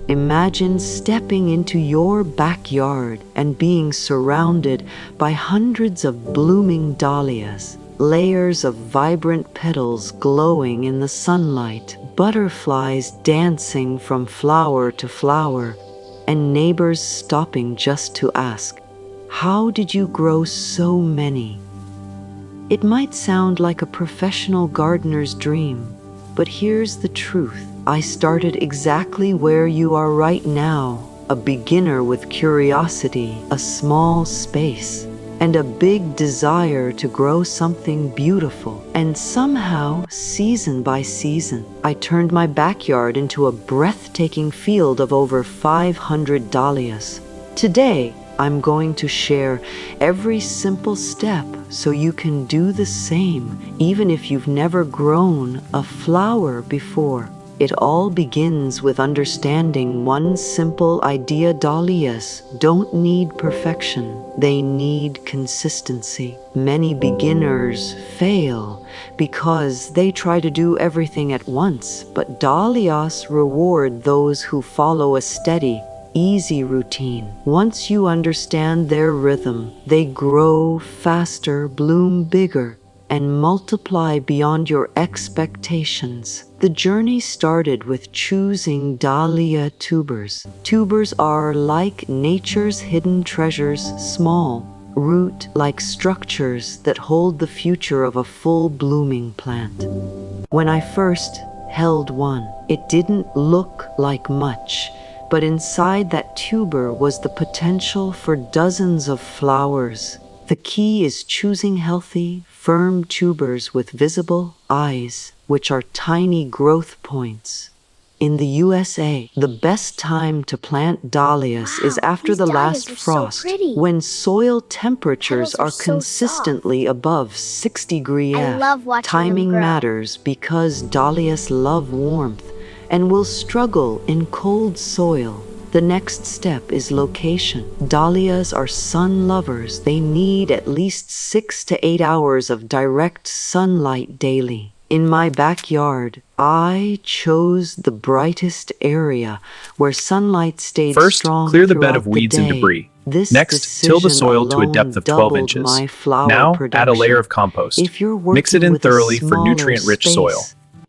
Imagine stepping into your backyard and being surrounded by hundreds of blooming dahlias, layers of vibrant petals glowing in the sunlight, butterflies dancing from flower to flower, and neighbors stopping just to ask, "How did you grow so many?" It might sound like a professional gardener's dream, but here's the truth. I started exactly where you are right now, a beginner with curiosity, a small space, and a big desire to grow something beautiful. And somehow, season by season, I turned my backyard into a breathtaking field of over 500 dahlias. Today, I'm going to share every simple step so you can do the same, even if you've never grown a flower before. It all begins with understanding one simple idea: dahlias don't need perfection, they need consistency. Many beginners fail because they try to do everything at once, but dahlias reward those who follow a steady, easy routine. Once you understand their rhythm, they grow faster, bloom bigger, and multiply beyond your expectations. The journey started with choosing dahlia tubers. Tubers are like nature's hidden treasures, small, root-like structures that hold the future of a full blooming plant. When I first held one, it didn't look like much, but inside that tuber was the potential for dozens of flowers. The key is choosing healthy, firm tubers with visible eyes, which are tiny growth points. In the USA, the best time to plant dahlias is after the last frost, when soil temperatures are consistently above 60 degrees F. Timing matters because dahlias love warmth and will struggle in cold soil. The next step is location. Dahlias are sun lovers. They need at least 6 to 8 hours of direct sunlight daily. In my backyard, I chose the brightest area where sunlight stayed strong. First, clear the bed of weeds and debris. Next, till the soil to a depth of 12 inches. Now, add a layer of compost. Mix it in thoroughly for nutrient-rich soil.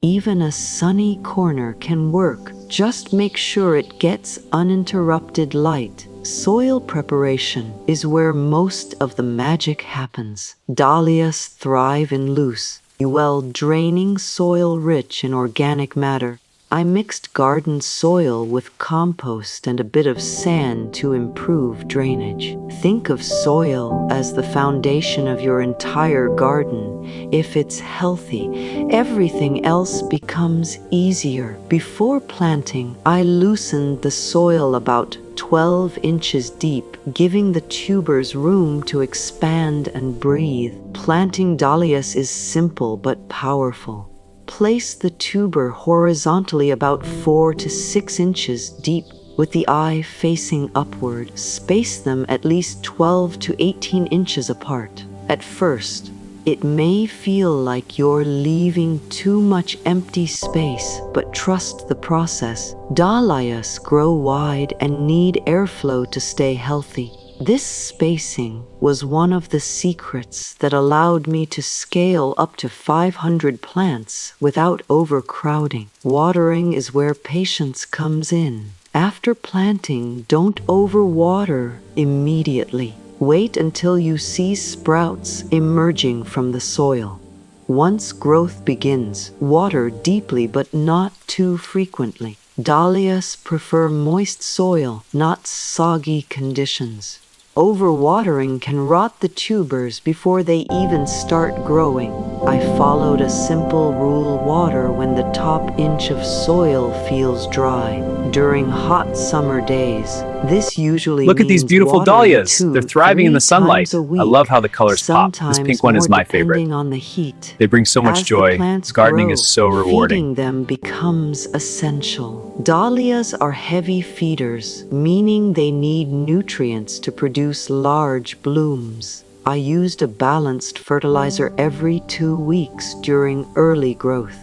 Even a sunny corner can work. Just make sure it gets uninterrupted light. Soil preparation is where most of the magic happens. Dahlias thrive in loose, well-draining soil rich in organic matter. I mixed garden soil with compost and a bit of sand to improve drainage. Think of soil as the foundation of your entire garden. If it's healthy, everything else becomes easier. Before planting, I loosened the soil about 12 inches deep, giving the tubers room to expand and breathe. Planting dahlias is simple but powerful. Place the tuber horizontally about 4 to 6 inches deep with the eye facing upward. Space them at least 12 to 18 inches apart. At first, it may feel like you're leaving too much empty space, but trust the process. Dahlias grow wide and need airflow to stay healthy. This spacing was one of the secrets that allowed me to scale up to 500 plants without overcrowding. Watering is where patience comes in. After planting, don't overwater immediately. Wait until you see sprouts emerging from the soil. Once growth begins, water deeply but not too frequently. Dahlias prefer moist soil, not soggy conditions. Overwatering can rot the tubers before they even start growing. I followed a simple rule: water when the top inch of soil feels dry. During hot summer days, this usually Look at these means beautiful watering dahlias. 2 They're thriving in the 3 sunlight. times a week. I love how the colors pop. This Sometimes pink one is more, my favorite. depending on the heat. They bring so much As the joy. plants Gardening grow, is so rewarding. feeding them becomes essential. Dahlias are heavy feeders, meaning they need nutrients to produce large blooms. I used a balanced fertilizer every 2 weeks during early growth.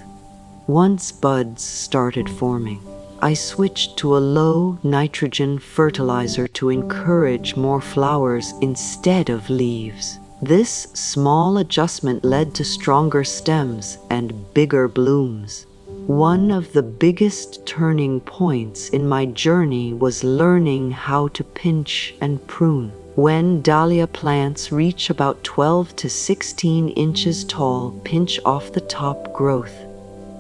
Once buds started forming, I switched to a low nitrogen fertilizer to encourage more flowers instead of leaves. This small adjustment led to stronger stems and bigger blooms. One of the biggest turning points in my journey was learning how to pinch and prune. When dahlia plants reach about 12 to 16 inches tall, pinch off the top growth.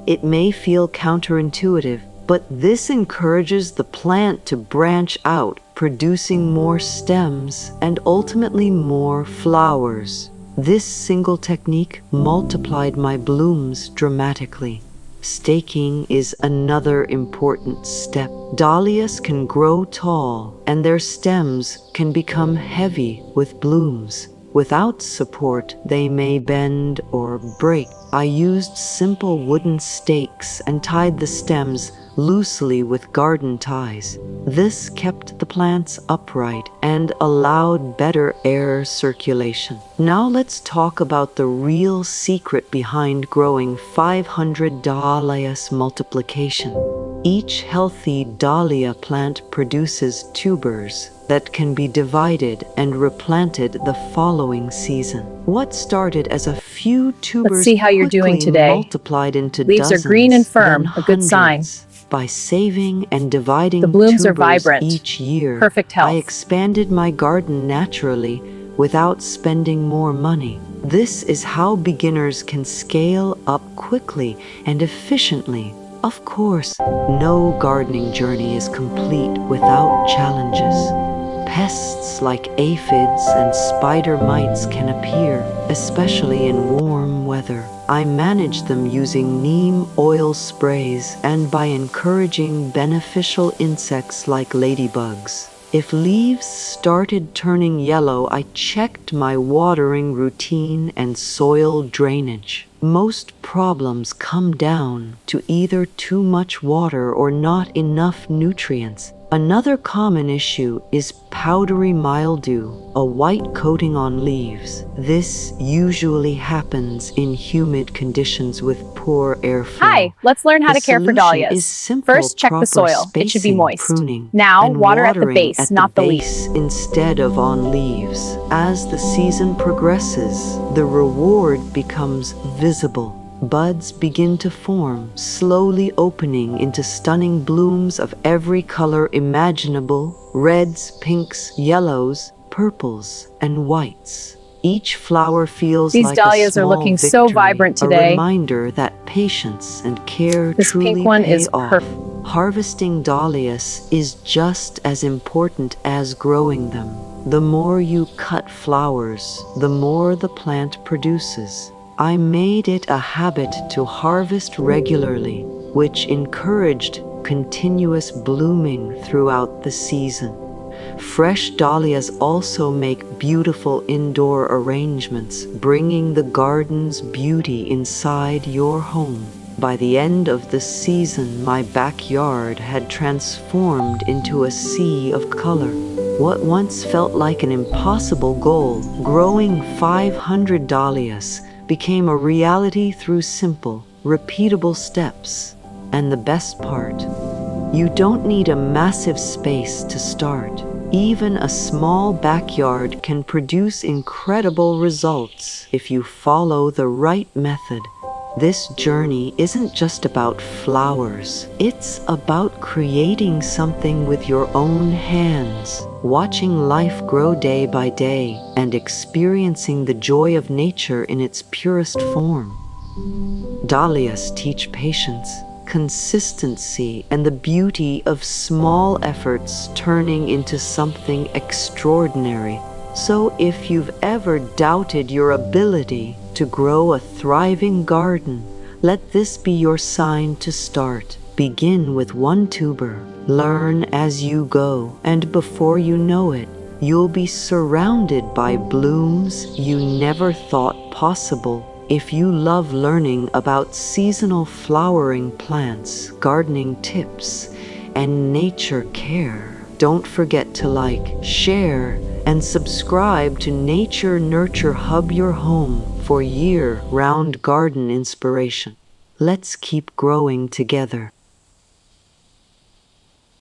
It may feel counterintuitive, but this encourages the plant to branch out, producing more stems and ultimately more flowers. This single technique multiplied my blooms dramatically. Staking is another important step. Dahlias can grow tall, and their stems can become heavy with blooms. Without support, they may bend or break. I used simple wooden stakes and tied the stems loosely with garden ties. This kept the plants upright and allowed better air circulation. Now let's talk about the real secret behind growing 500 Dahlias multiplication. Each healthy dahlia plant produces tubers that can be divided and replanted the following season. What started as a few tubers Let's see how you're doing today. multiplied into Leaves dozens, are green and firm, then a good sign. hundreds. By saving and dividing The blooms tubers are vibrant. each year, Perfect health. I expanded my garden naturally without spending more money. This is how beginners can scale up quickly and efficiently. Of course, no gardening journey is complete without challenges. Pests like aphids and spider mites can appear, especially in warm weather. I manage them using neem oil sprays and by encouraging beneficial insects like ladybugs. If leaves started turning yellow, I checked my watering routine and soil drainage. Most problems come down to either too much water or not enough nutrients. Another common issue is powdery mildew, a white coating on leaves. This usually happens in humid conditions with poor airflow. Hi, let's learn how to care for dahlias. Is simple, First, check the soil. It should be spacing, moist. pruning, Now, and water at the watering base, at not the base instead of on leaves. As the season progresses, the reward becomes visible. Buds begin to form, slowly opening into stunning blooms of every color imaginable: reds, pinks, yellows, purples, and whites. Each flower feels These like dahlias a are small looking victory, so vibrant a today. reminder that patience and care This truly pink one pay is off. perfect. Harvesting dahlias is just as important as growing them. The more you cut flowers, the more the plant produces. I made it a habit to harvest regularly, which encouraged continuous blooming throughout the season. Fresh dahlias also make beautiful indoor arrangements, bringing the garden's beauty inside your home. By the end of the season, my backyard had transformed into a sea of color. What once felt like an impossible goal, growing 500 dahlias, became a reality through simple, repeatable steps. And the best part, you don't need a massive space to start. Even a small backyard can produce incredible results if you follow the right method. This journey isn't just about flowers. It's about creating something with your own hands, watching life grow day by day, and experiencing the joy of nature in its purest form. Dahlias teach patience, consistency, and the beauty of small efforts turning into something extraordinary. So if you've ever doubted your ability to grow a thriving garden, let this be your sign to start. Begin with one tuber, learn as you go, and before you know it, you'll be surrounded by blooms you never thought possible. If you love learning about seasonal flowering plants, gardening tips, and nature care, don't forget to like, share, and subscribe to Nature Nurture Hub, your home for year-round garden inspiration. Let's keep growing together.